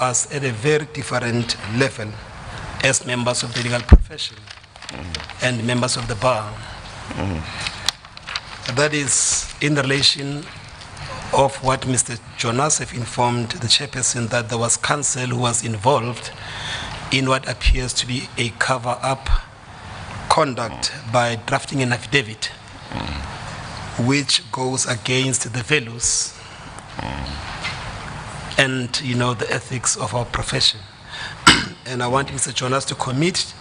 us at a very different level as members of the legal profession and members of the bar. That is in relation of what Mr. Jonas have informed the chairperson that there was counsel who was involved in what appears to be a cover-up conduct by drafting an affidavit which goes against the values and the ethics of our profession. And I want Mr. Jonas to commit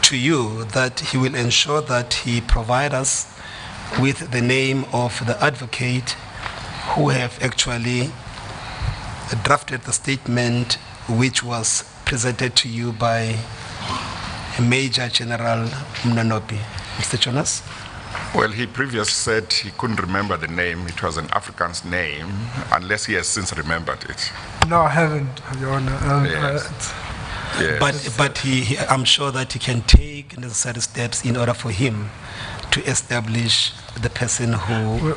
to you that he will ensure that he provide us with the name of the advocate who have actually drafted the statement which was presented to you by Major General Mnonopi. Mr. Jonas? Well, he previously said he couldn't remember the name. It was an Afrikaans name, unless he has since remembered it. No, I haven't, Your Honor. Yes. Yes. But I'm sure that he can take necessary steps in order for him to establish the person who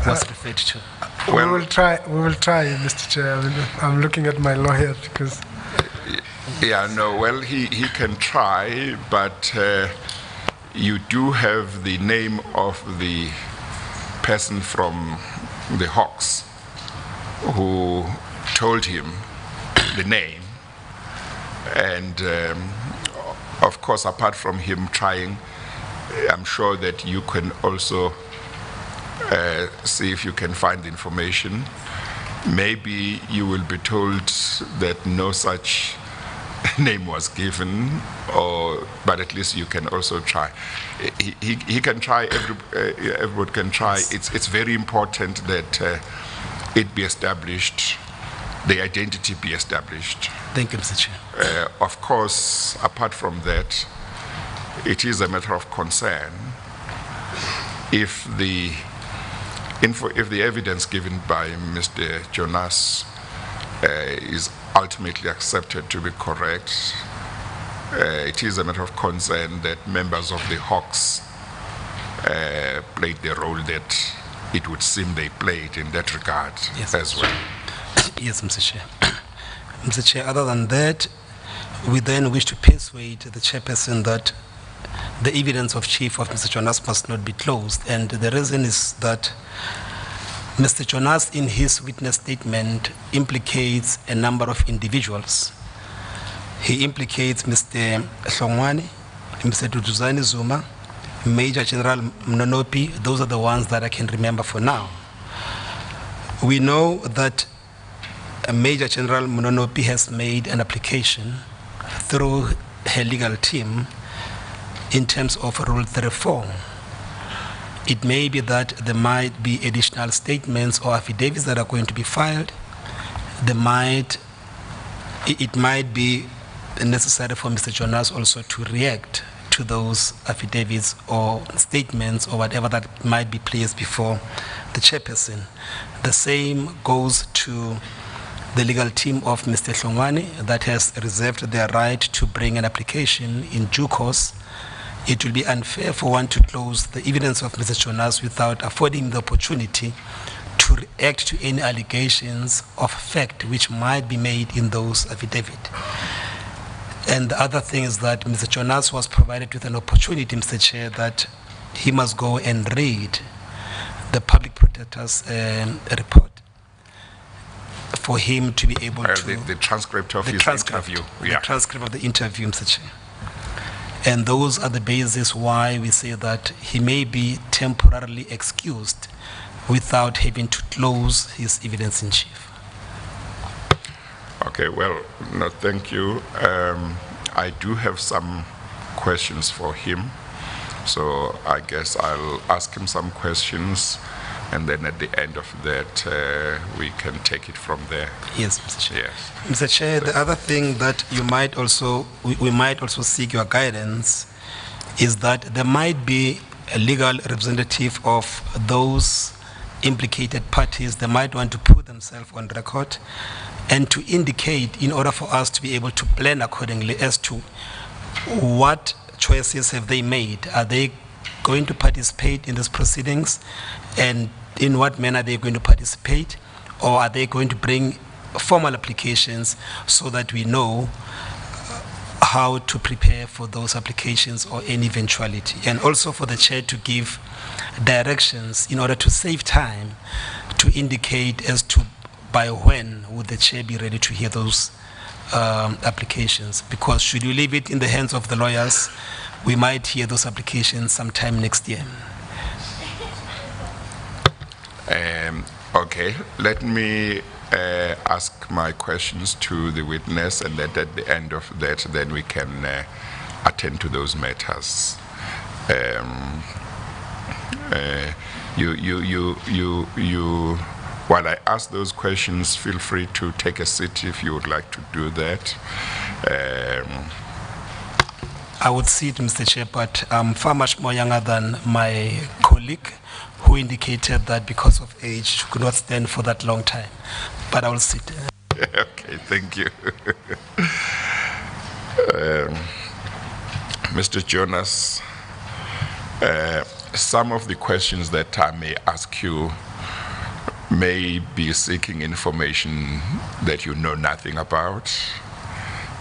was referred to. We will try, Mr. Chair. I'm looking at my lawyer because... Yeah, no, well, he can try, but you do have the name of the person from the Hawks who told him the name. And of course, apart from him trying, I'm sure that you can also see if you can find information. Maybe you will be told that no such name was given, but at least you can also try. He can try, everyone can try. It's very important that it be established, the identity be established. Thank you, Mr. Chair. Of course, apart from that, it is a matter of concern if the evidence given by Mr. Jonas is ultimately accepted to be correct. It is a matter of concern that members of the Hawks played the role that it would seem they played in that regard as well. Yes, Mr. Chair. Mr. Chair, other than that, we then wish to persuade the chairperson that the evidence of chief of Mr. Jonas must not be closed. And the reason is that Mr. Jonas, in his witness statement, implicates a number of individuals. He implicates Mr. Hlongwane, Mr. Duduzane Zuma, Major General Mnonopi. Those are the ones that I can remember for now. We know that Major General Mnonopi has made an application through her legal team in terms of Rule 34. It may be that there might be additional statements or affidavits that are going to be filed. It might be necessary for Mr. Jonas also to react to those affidavits or statements or whatever that might be placed before the chairperson. The same goes to the legal team of Mr. Hlongwane that has reserved their right to bring an application in due course. It will be unfair for one to close the evidence of Mr. Jonas without affording the opportunity to react to any allegations of fact which might be made in those affidavits. And the other thing is that Mr. Jonas was provided with an opportunity, Mr. Chair, that he must go and read the public protector's report for him to be able to... The transcript of his interview. The transcript of the interview, Mr. Chair. And those are the basis why we say that he may be temporarily excused without having to close his evidence in chief. Okay, well, no, thank you. I do have some questions for him, so I guess I'll ask him some questions, and then at the end of that, we can take it from there. Yes, Mr. Chair. Yes. Mr. Chair, the other thing that you might also, we might also seek your guidance is that there might be a legal representative of those implicated parties. They might want to put themselves on record and to indicate, in order for us to be able to plan accordingly as to what choices have they made. Are they going to participate in these proceedings, and in what manner are they going to participate, or are they going to bring formal applications so that we know how to prepare for those applications or any eventuality. And also for the chair to give directions in order to save time to indicate as to by when would the chair be ready to hear those applications. Because should you leave it in the hands of the lawyers, we might hear those applications sometime next year. Okay, let me ask my questions to the witness, and that at the end of that, then we can attend to those matters. While I ask those questions, feel free to take a seat if you would like to do that. I would sit, Mr. Chair, but I'm far much more younger than my colleague who indicated that because of age she could not stand for that long time. But I will sit. Okay, thank you. Mr. Jonas, some of the questions that I may ask you may be seeking information that you know nothing about,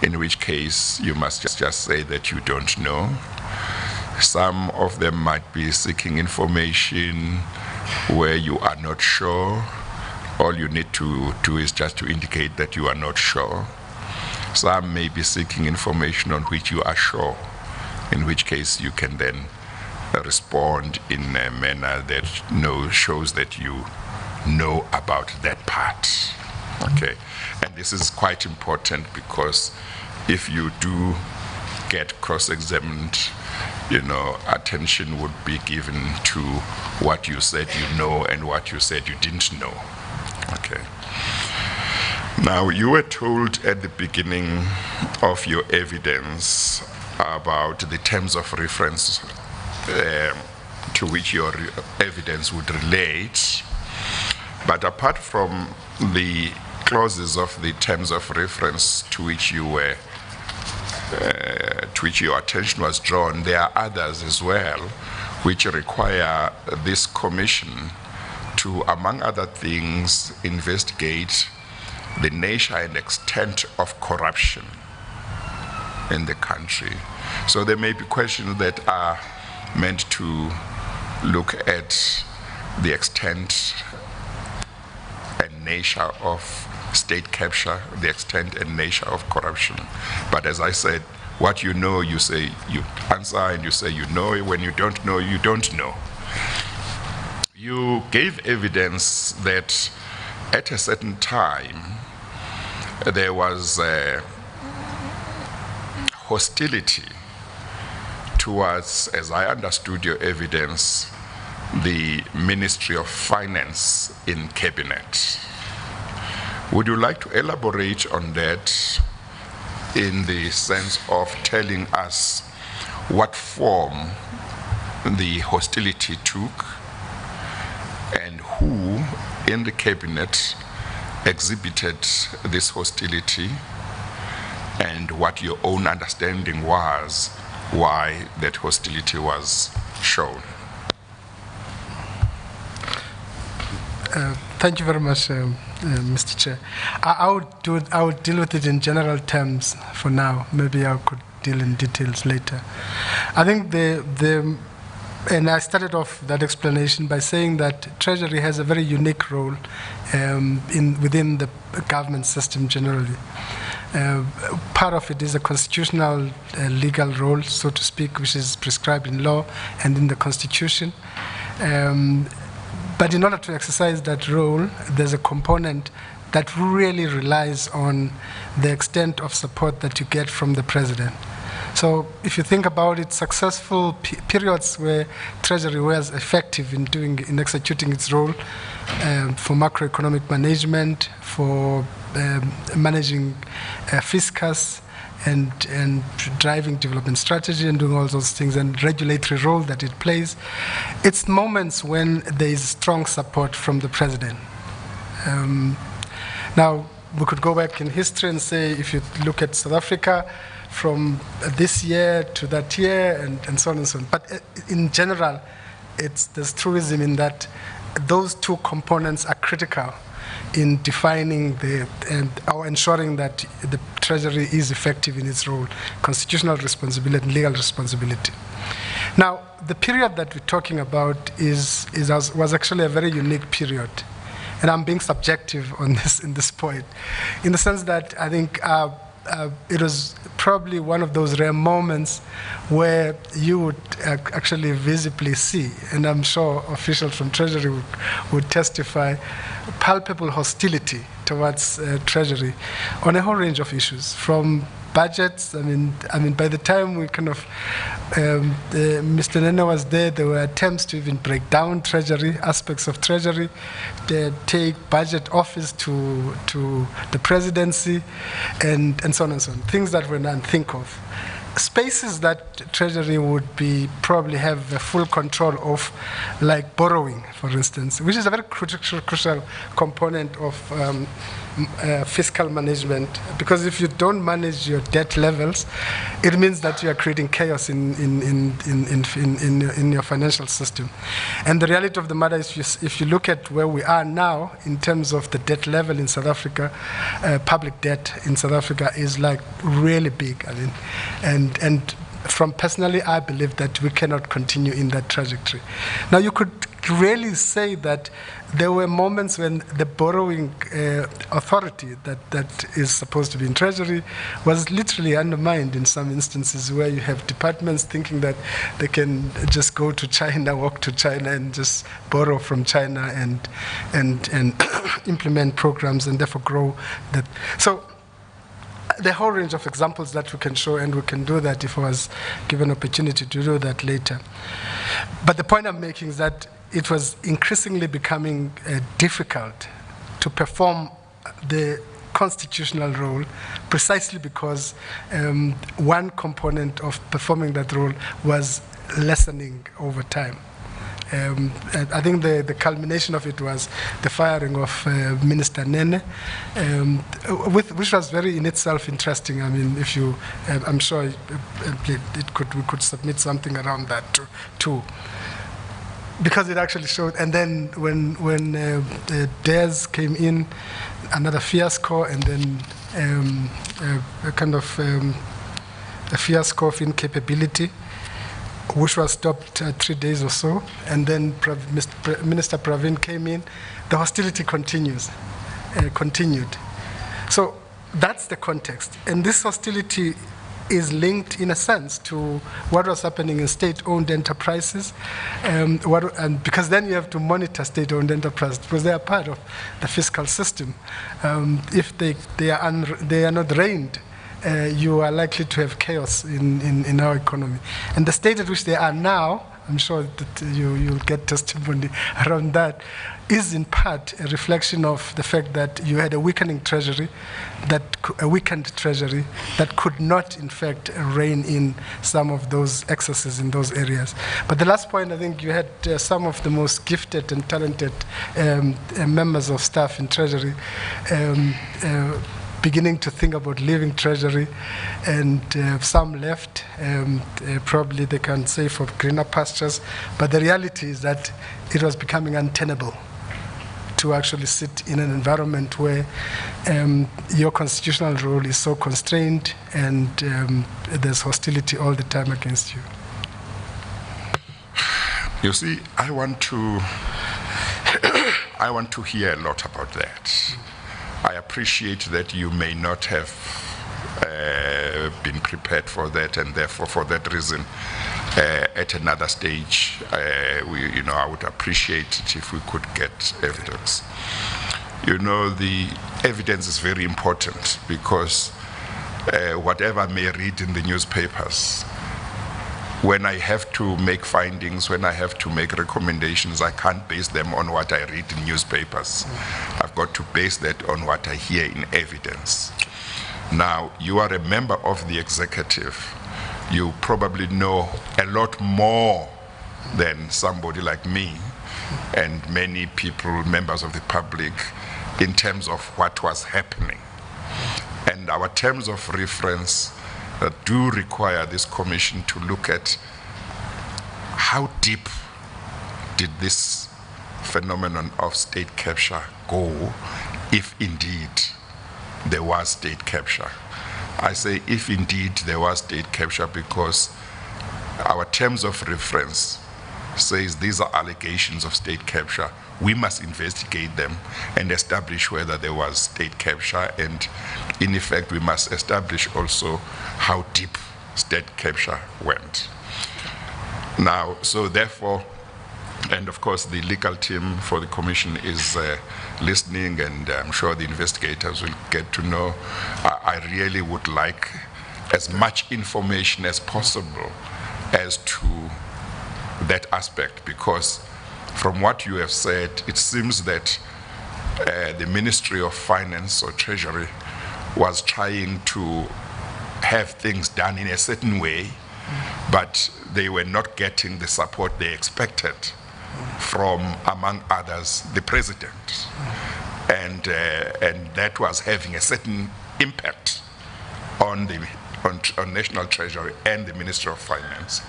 in which case you must just say that you don't know. Some of them might be seeking information where you are not sure. All you need to do is just to indicate that you are not sure. Some may be seeking information on which you are sure, in which case you can then respond in a manner that shows that you know about that part. Okay, and this is quite important because if you do get cross-examined, attention would be given to what you said you know and what you said you didn't know. Okay. Now, you were told at the beginning of your evidence about the terms of reference to which your evidence would relate. But apart from the clauses of the terms of reference to which your attention was drawn, there are others as well which require this commission to, among other things, investigate the nature and extent of corruption in the country. So there may be questions that are meant to look at the extent and nature of state capture, the extent and nature of corruption. But as I said, what you know, you say, you answer and you say you know. When you don't know, you don't know. You gave evidence that at a certain time there was hostility towards, as I understood your evidence, the Ministry of Finance in Cabinet. Would you like to elaborate on that in the sense of telling us what form the hostility took and who in the Cabinet exhibited this hostility and what your own understanding was why that hostility was shown? Thank you very much, Mr. Chair. I would deal with it in general terms for now. Maybe I could deal in details later. I think and I started off that explanation by saying that Treasury has a very unique role within the government system generally. Part of it is a constitutional legal role, so to speak, which is prescribed in law and in the Constitution. But in order to exercise that role, there's a component that really relies on the extent of support that you get from the president. So if you think about it, successful periods where Treasury was effective in executing its role for macroeconomic management, for managing fiscus, and driving development strategy and doing all those things, and regulatory role that it plays, it's moments when there is strong support from the president. Now, we could go back in history and say, if you look at South Africa, from this year to that year, and so on and so on. But in general, there's truism in that those two components are critical in defining or ensuring that the Treasury is effective in its role, constitutional responsibility and legal responsibility. Now, the period that we're talking about was actually a very unique period. And I'm being subjective on this in this point, in the sense that I think it was probably one of those rare moments where you would actually visibly see, and I'm sure officials from Treasury would testify, palpable hostility towards Treasury on a whole range of issues, from budgets. I mean, by the time we kind of, Mr. Nene was there were attempts to even break down Treasury, aspects of Treasury, take budget office to the presidency, and so on and so on, things that were unthink of. Spaces that Treasury would probably have a full control of, like borrowing, for instance, which is a very crucial component of fiscal management, because if you don't manage your debt levels, it means that you are creating chaos in your financial system. And the reality of the matter is, if you look at where we are now in terms of the debt level in South Africa, public debt in South Africa is like really big. I mean, and from personally, I believe that we cannot continue in that trajectory. Now, you could really say that there were moments when the borrowing authority that is supposed to be in Treasury was literally undermined in some instances, where you have departments thinking that they can just go to China, walk to China, and just borrow from China and implement programs and therefore grow that. So the whole range of examples that we can show, and we can do that if I was given opportunity to do that later. But the point I'm making is that it was increasingly becoming difficult to perform the constitutional role, precisely because one component of performing that role was lessening over time. I think the culmination of it was the firing of Minister Nene, which was very in itself interesting. I mean, if you, I'm sure we could submit something around that too, because it actually showed. And then when Des came in, another fiasco, and then a kind of a fiasco of incapability, which was stopped 3 days or so, and then Minister Pravin came in. The hostility continued. So that's the context. And this hostility is linked, in a sense, to what was happening in state-owned enterprises, and because then you have to monitor state-owned enterprises, because they are part of the fiscal system. If they are not reined, you are likely to have chaos in our economy. And the state at which they are now, I'm sure that you'll get testimony around that, is in part a reflection of the fact that you had a weakened treasury that could not, in fact, rein in some of those excesses in those areas. But the last point, I think you had some of the most gifted and talented members of staff in Treasury beginning to think about leaving Treasury, and some left. Probably they can say for greener pastures, but the reality is that it was becoming untenable to actually sit in an environment where your constitutional role is so constrained, and there's hostility all the time against you. You see, I want to hear a lot about that. I appreciate that you may not have been prepared for that, and therefore, for that reason, at another stage, I would appreciate it if we could get evidence. You know, the evidence is very important, because whatever I may read in the newspapers, when I have to make findings, when I have to make recommendations, I can't base them on what I read in newspapers. I've got to base that on what I hear in evidence. Now, you are a member of the executive. You probably know a lot more than somebody like me and many people, members of the public, in terms of what was happening. And our terms of reference do require this commission to look at how deep did this phenomenon of state capture go if indeed there was state capture. I say if indeed there was state capture because our terms of reference says these are allegations of state capture. We must investigate them and establish whether there was state capture, and in effect we must establish also how deep state capture went. Now, so therefore, and of course the legal team for the commission is listening, and I'm sure the investigators will get to know. I really would like as much information as possible as to that aspect, because from what you have said, it seems that the Ministry of Finance or Treasury was trying to have things done in a certain way, but they were not getting the support they expected from, among others, the president. And that was having a certain impact on the on National Treasury and the Ministry of Finance.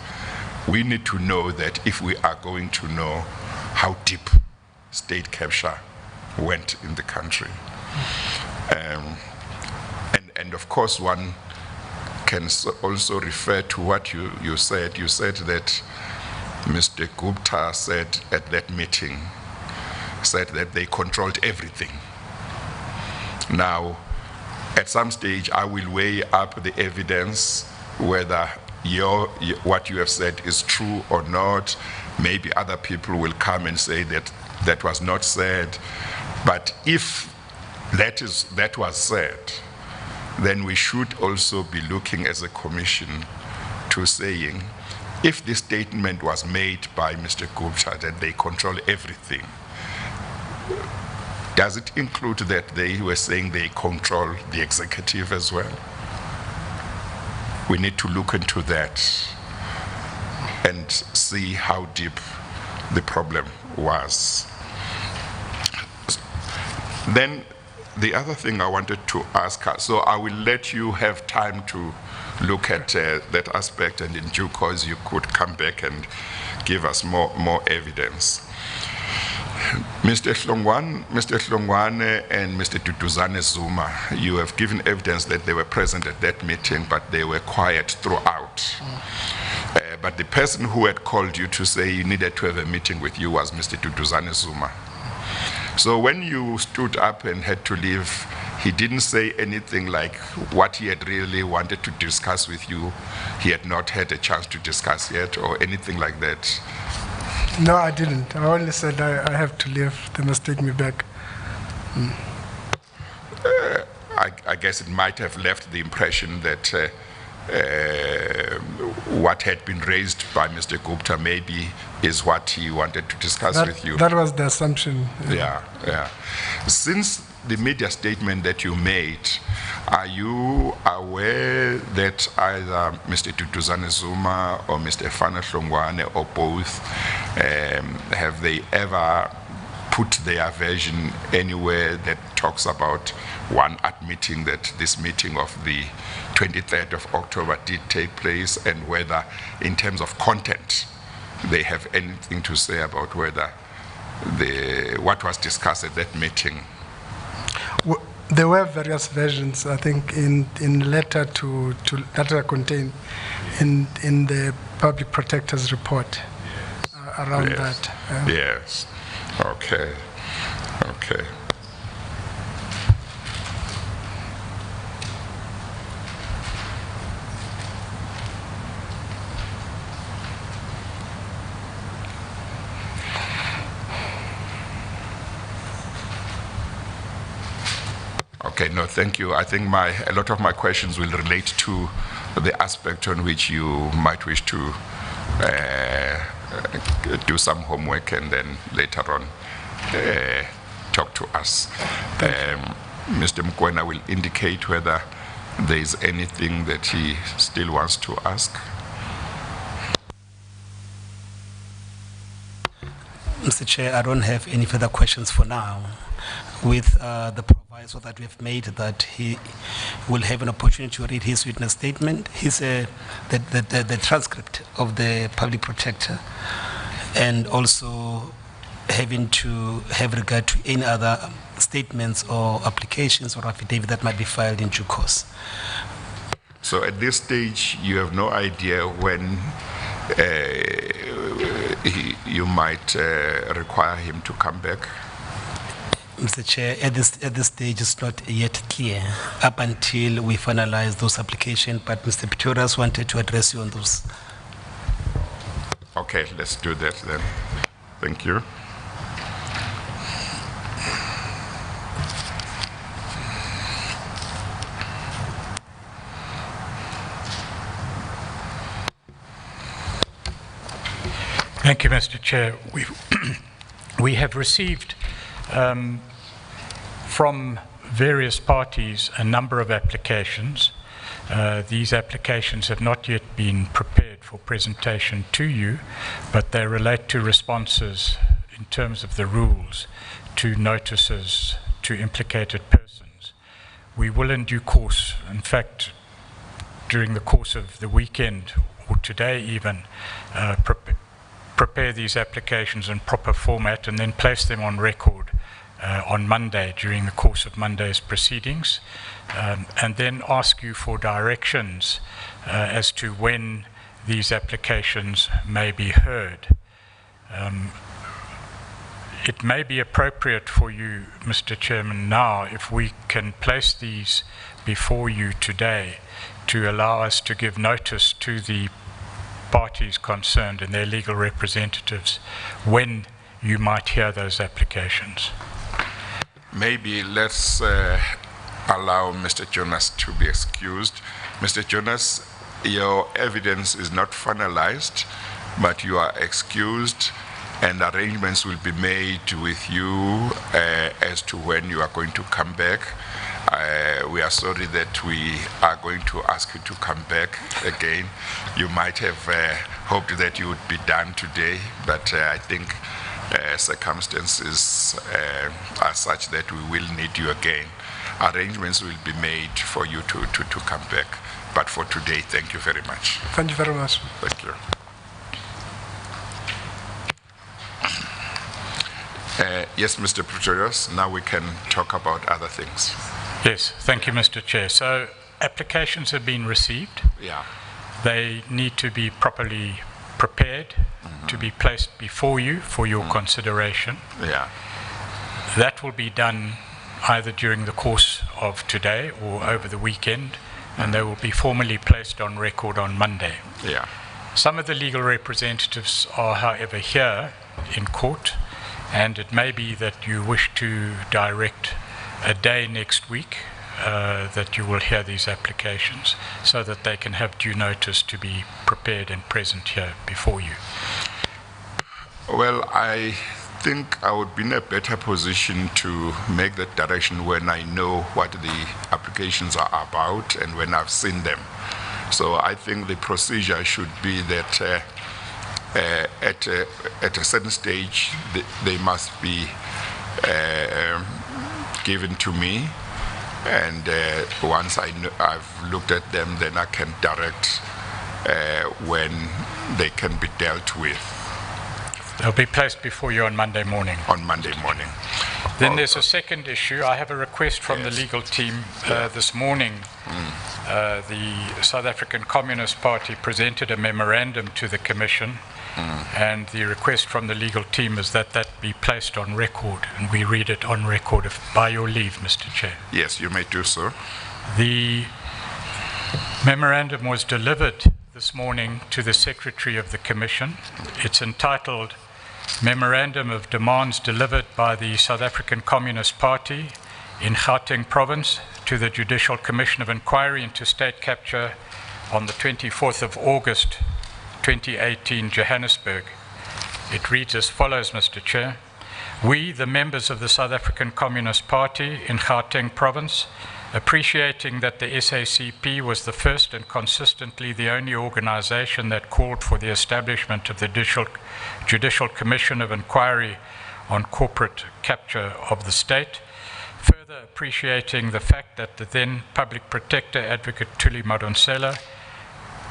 We need to know that if we are going to know how deep state capture went in the country. And of course, one can also refer to what you said. You said that Mr. Gupta said at that meeting, said that they controlled everything. Now, at some stage, I will weigh up the evidence, whether what you have said is true or not. Maybe other people will come and say that that was not said. But if that was said, then we should also be looking as a commission to saying, if this statement was made by Mr. Gupta that they control everything, does it include that they were saying they control the executive as well? We need to look into that and see how deep the problem was. Then the other thing I wanted to ask her, so I will let you have time to look at that aspect, and in due course you could come back and give us more evidence. Mr. Hlongwane and Mr. Duduzane Zuma, you have given evidence that they were present at that meeting, but they were quiet throughout. But the person who had called you to say you needed to have a meeting with you was Mr. Duduzane Zuma. So when you stood up and had to leave, he didn't say anything like what he had really wanted to discuss with you. He had not had a chance to discuss yet, or anything like that. No, I didn't. I only said I have to leave. They must take me back. I guess it might have left the impression that what had been raised by Mr. Gupta maybe is what he wanted to discuss with you. That was the assumption. Yeah. Since the media statement that you made, are you aware that either Mr. Duduzane Zuma or Mr. Fana Hlongwane or both, have they ever put their version anywhere that talks about one admitting that this meeting of the 23rd of October did take place, and whether in terms of content they have anything to say about whether what was discussed at that meeting? Well, there were various versions, I think, in letter that are contained in the Public Protector's report around that. Yes. Okay. Okay, no, thank you. I think a lot of my questions will relate to the aspect on which you might wish to do some homework and then later on talk to us. Mr. Mokoena will indicate whether there is anything that he still wants to ask. Mr. Chair, I don't have any further questions for now. With the proviso that we have made that he will have an opportunity to read his witness statement, the transcript of the Public Protector, and also having to have regard to any other statements or applications or affidavit that might be filed in due course. So at this stage, you have no idea when you might require him to come back? Mr. Chair, at this stage, it's not yet clear up until we finalize those applications, but Mr. Pretorius wanted to address you on those. Okay, let's do that then. Thank you. Thank you, Mr. Chair. We have received from various parties a number of applications. These applications have not yet been prepared for presentation to you, but they relate to responses in terms of the rules to notices to implicated persons. We will in due course, in fact, during the course of the weekend or today even, prepare these applications in proper format and then place them on record on Monday during the course of Monday's proceedings, and then ask you for directions as to when these applications may be heard. It may be appropriate for you, Mr. Chairman, now if we can place these before you today to allow us to give notice to the parties concerned and their legal representatives when you might hear those applications. Maybe let's allow Mr. Jonas to be excused. Mr. Jonas, your evidence is not finalized, but you are excused, and arrangements will be made with you as to when you are going to come back. We are sorry that we are going to ask you to come back again. You might have hoped that you would be done today, but I think circumstances are such that we will need you again. Arrangements will be made for you to come back. But for today, thank you very much. Thank you very much. Thank you. Yes, Mr. Pretorius, now we can talk about other things. Yes, thank you, Mr. Chair. So applications have been received. Yeah. They need to be properly prepared to be placed before you for your consideration. Yeah. That will be done either during the course of today or over the weekend, and they will be formally placed on record on Monday. Yeah. Some of the legal representatives are, however, here in court, and it may be that you wish to direct a day next week that you will hear these applications so that they can have due notice to be prepared and present here before you. Well, I think I would be in a better position to make that direction when I know what the applications are about and when I've seen them. So I think the procedure should be that at a certain stage they must be given to me, and once I've looked at them, then I can direct when they can be dealt with. They'll be placed before you on Monday morning. On Monday morning. Then there's a second issue. I have a request from the legal team this morning. The South African Communist Party presented a memorandum to the Commission, and the request from the legal team is that that be placed on record, and we read it on record, by your leave, Mr. Chair. Yes, you may do so. The memorandum was delivered this morning to the Secretary of the Commission. It's entitled Memorandum of Demands Delivered by the South African Communist Party in Gauteng Province to the Judicial Commission of Inquiry into State Capture on the 24th of August 2018, Johannesburg. It reads as follows, Mr. Chair. We, the members of the South African Communist Party in Gauteng Province, appreciating that the SACP was the first and consistently the only organization that called for the establishment of the Judicial Commission of Inquiry on corporate capture of the state, further appreciating the fact that the then Public Protector Advocate Thuli Madonsela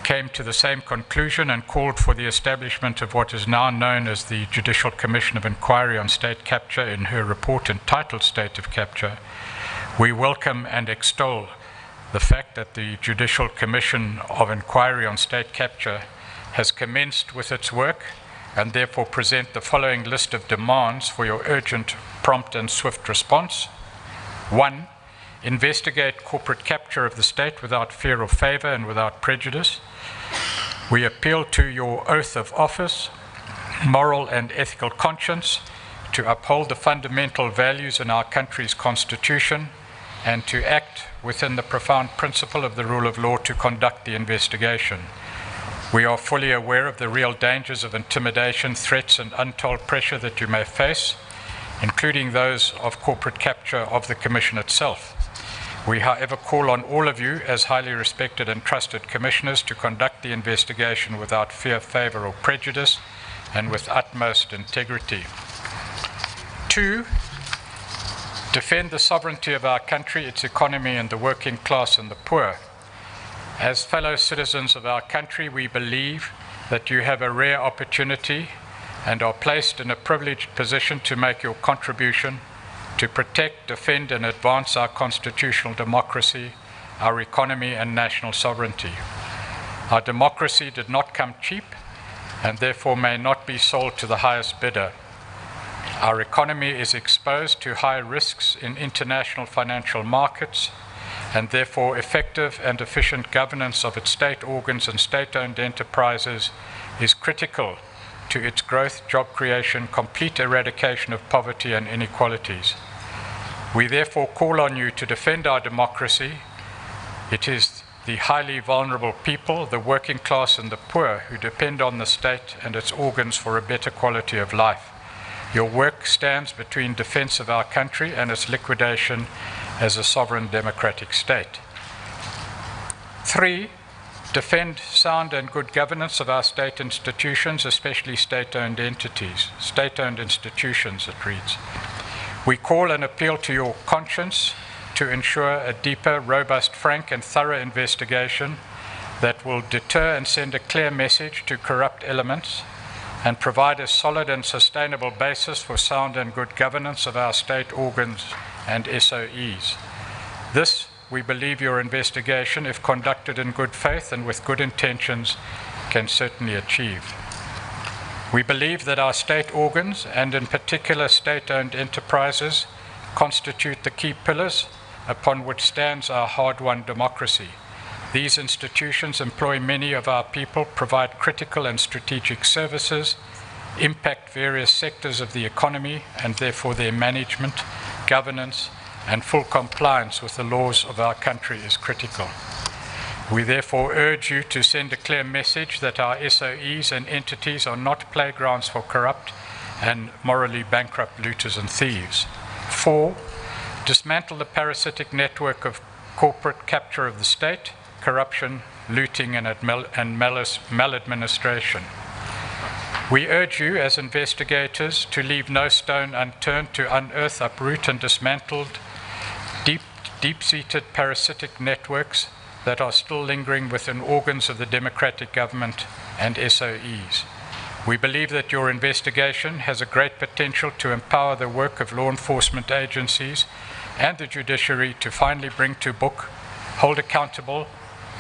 came to the same conclusion and called for the establishment of what is now known as the Judicial Commission of Inquiry on State Capture in her report entitled State of Capture, we welcome and extol the fact that the Judicial Commission of Inquiry on State Capture has commenced with its work and therefore present the following list of demands for your urgent, prompt and swift response. 1. Investigate corporate capture of the state without fear or favor and without prejudice. We appeal to your oath of office, moral and ethical conscience, to uphold the fundamental values in our country's constitution and to act within the profound principle of the rule of law to conduct the investigation. We are fully aware of the real dangers of intimidation, threats, and untold pressure that you may face, including those of corporate capture of the Commission itself. We, however, call on all of you as highly respected and trusted commissioners to conduct the investigation without fear, favor, or prejudice, and with utmost integrity. 2, defend the sovereignty of our country, its economy, and the working class and the poor. As fellow citizens of our country, we believe that you have a rare opportunity and are placed in a privileged position to make your contribution to protect, defend, and advance our constitutional democracy, our economy, and national sovereignty. Our democracy did not come cheap and therefore may not be sold to the highest bidder. Our economy is exposed to high risks in international financial markets, and therefore effective and efficient governance of its state organs and state-owned enterprises is critical to its growth, job creation, complete eradication of poverty and inequalities. We therefore call on you to defend our democracy. It is the highly vulnerable people, the working class and the poor, who depend on the state and its organs for a better quality of life. Your work stands between defense of our country and its liquidation as a sovereign democratic state. 3, defend sound and good governance of our state institutions, especially state-owned entities, state-owned institutions, it reads. We call and appeal to your conscience to ensure a deeper, robust, frank, and thorough investigation that will deter and send a clear message to corrupt elements and provide a solid and sustainable basis for sound and good governance of our state organs and SOEs. This, we believe your investigation, if conducted in good faith and with good intentions, can certainly achieve. We believe that our state organs, and in particular state-owned enterprises, constitute the key pillars upon which stands our hard-won democracy. These institutions employ many of our people, provide critical and strategic services, impact various sectors of the economy, and therefore their management, governance, and full compliance with the laws of our country is critical. We therefore urge you to send a clear message that our SOEs and entities are not playgrounds for corrupt and morally bankrupt looters and thieves. 4, dismantle the parasitic network of corporate capture of the state, corruption, looting, and maladministration. We urge you as investigators to leave no stone unturned to unearth, uproot, and dismantle deep-seated parasitic networks that are still lingering within organs of the democratic government and SOEs. We believe that your investigation has a great potential to empower the work of law enforcement agencies and the judiciary to finally bring to book, hold accountable,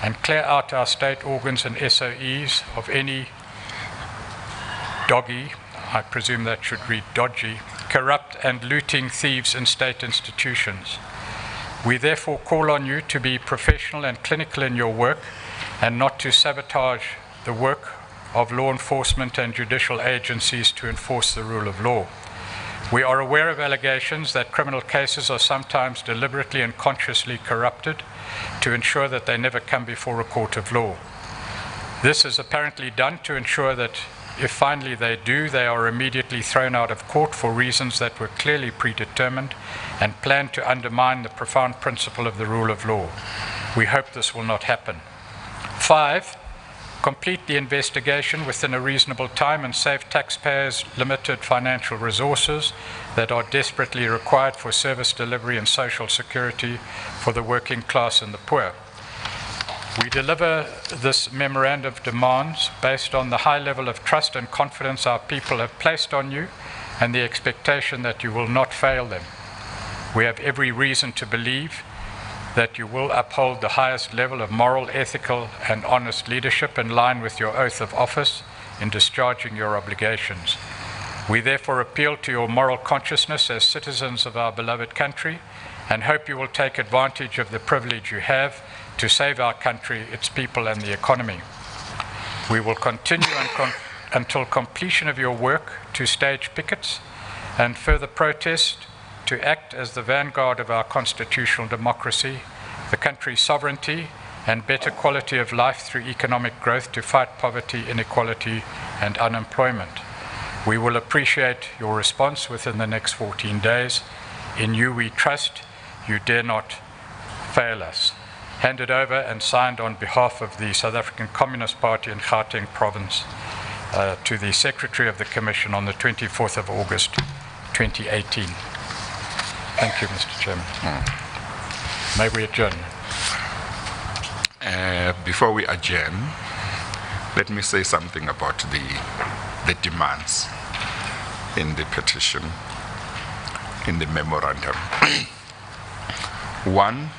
and clear out our state organs and SOEs of any doggy, I presume that should read dodgy, corrupt and looting thieves in state institutions. We therefore call on you to be professional and clinical in your work and not to sabotage the work of law enforcement and judicial agencies to enforce the rule of law. We are aware of allegations that criminal cases are sometimes deliberately and consciously corrupted to ensure that they never come before a court of law. This is apparently done to ensure that if finally they do, they are immediately thrown out of court for reasons that were clearly predetermined and planned to undermine the profound principle of the rule of law. We hope this will not happen. 5, complete the investigation within a reasonable time and save taxpayers limited financial resources that are desperately required for service delivery and social security for the working class and the poor. We deliver this memorandum of demands based on the high level of trust and confidence our people have placed on you and the expectation that you will not fail them. We have every reason to believe that you will uphold the highest level of moral, ethical, and honest leadership in line with your oath of office in discharging your obligations. We therefore appeal to your moral consciousness as citizens of our beloved country and hope you will take advantage of the privilege you have to save our country, its people, and the economy. We will continue until completion of your work to stage pickets and further protest, to act as the vanguard of our constitutional democracy, the country's sovereignty, and better quality of life through economic growth to fight poverty, inequality, and unemployment. We will appreciate your response within the next 14 days. In you we trust. You dare not fail us. Handed over and signed on behalf of the South African Communist Party in Gauteng Province to the Secretary of the Commission on the 24th of August, 2018. Thank you, Mr. Chairman. May we adjourn? Before we adjourn, let me say something about the demands in the petition, in the memorandum. One,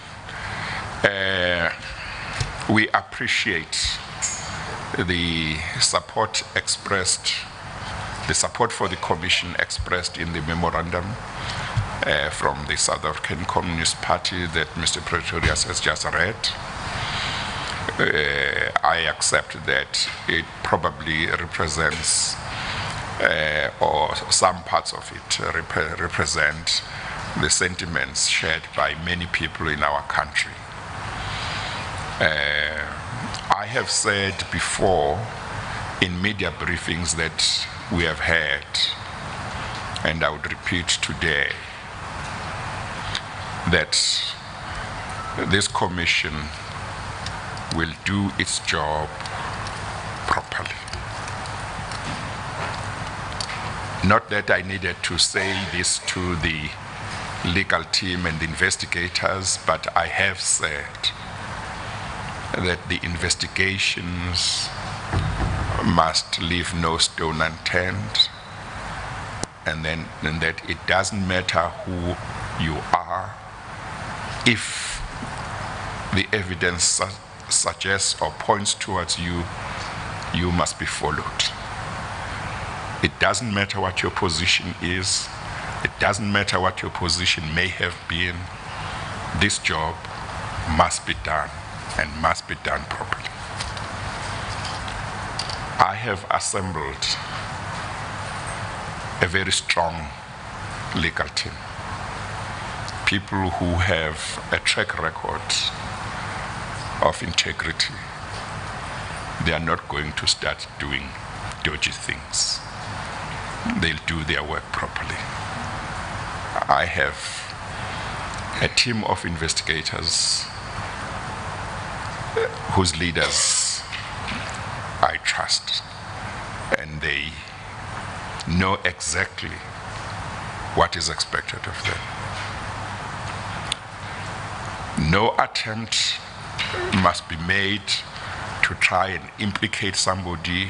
we appreciate the support expressed, the support for the Commission expressed in the memorandum from the South African Communist Party that Mr. Pretorius has just read. I accept that it probably represents, or some parts of it represent the sentiments shared by many people in our country. I have said before in media briefings that we have had, and I would repeat today, that this commission will do its job properly. Not that I needed to say this to the legal team and the investigators, but I have said that the investigations must leave no stone unturned, and that it doesn't matter who you are, if the evidence suggests or points towards you, you must be followed. It doesn't matter what your position is. It doesn't matter what your position may have been. This job must be done and must be done properly. I have assembled a very strong legal team. People who have a track record of integrity. They are not going to start doing dodgy things. They'll do their work properly. I have a team of investigators whose leaders I trust, and they know exactly what is expected of them. No attempt must be made to try and implicate somebody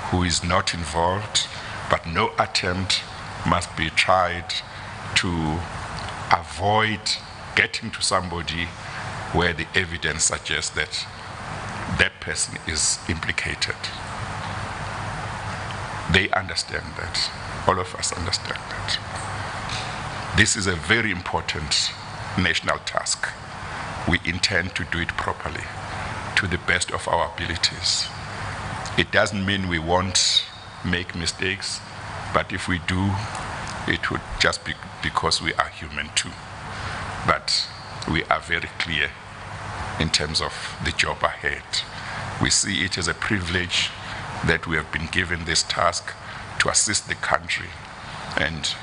who is not involved, but no attempt must be tried to avoid getting to somebody where the evidence suggests that that person is implicated. They understand that. All of us understand that. This is a very important national task. We intend to do it properly, to the best of our abilities. It doesn't mean we won't make mistakes, but if we do, it would just be because we are human too. But we are very clear in terms of the job ahead. We see it as a privilege that we have been given this task to assist the country, and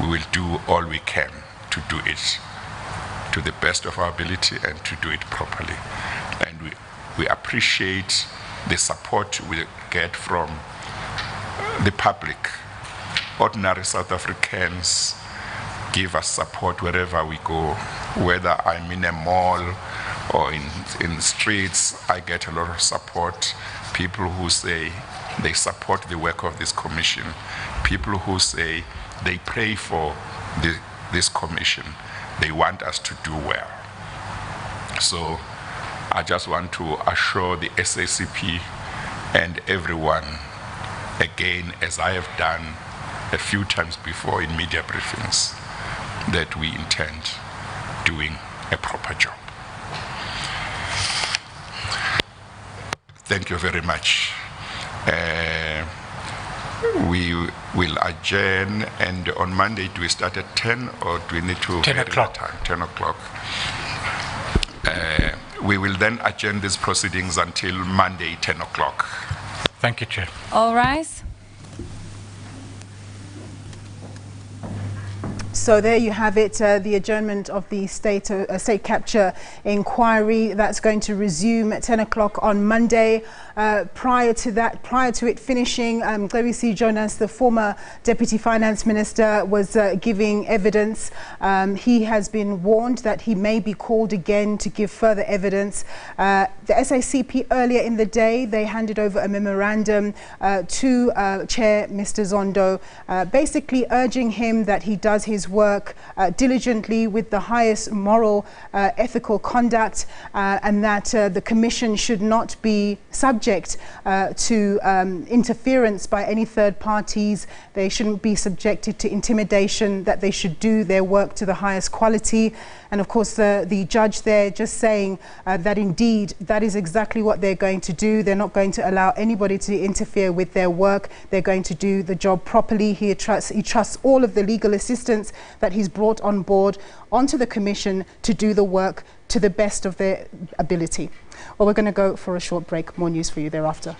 we will do all we can to do it to the best of our ability and to do it properly. And we appreciate the support we get from the public. Ordinary South Africans give us support wherever we go, whether I'm in a mall or in the streets, I get a lot of support. People who say they support the work of this commission. People who say they pray for this commission. They want us to do well. So I just want to assure the SACP and everyone, again, as I have done a few times before in media briefings, that we intend doing a proper job. Thank you very much. We will adjourn, and on Monday, do we start at 10 or do we need to 10 vary the o'clock. time? 10 o'clock. We will then adjourn these proceedings until Monday, 10 o'clock. Thank you, Chair. All rise. So there you have it, the adjournment of the state capture inquiry. That's going to resume at 10 o'clock on Monday. Prior to it finishing, Mcebisi Jonas, the former Deputy Finance Minister, was giving evidence. He has been warned that he may be called again to give further evidence. The SACP earlier in the day, they handed over a memorandum to Chair Mr. Zondo, basically urging him that he does his work diligently with the highest moral, ethical conduct, and that the Commission should not be subject to interference by any third parties. They shouldn't be subjected to intimidation, that they should do their work to the highest quality. And of course, the judge there just saying that indeed that is exactly what they're going to do. They're not going to allow anybody to interfere with their work. They're going to do the job properly. He trusts all of the legal assistance that he's brought on board onto the Commission to do the work to the best of their ability. Well, we're going to go for a short break. More news for you thereafter.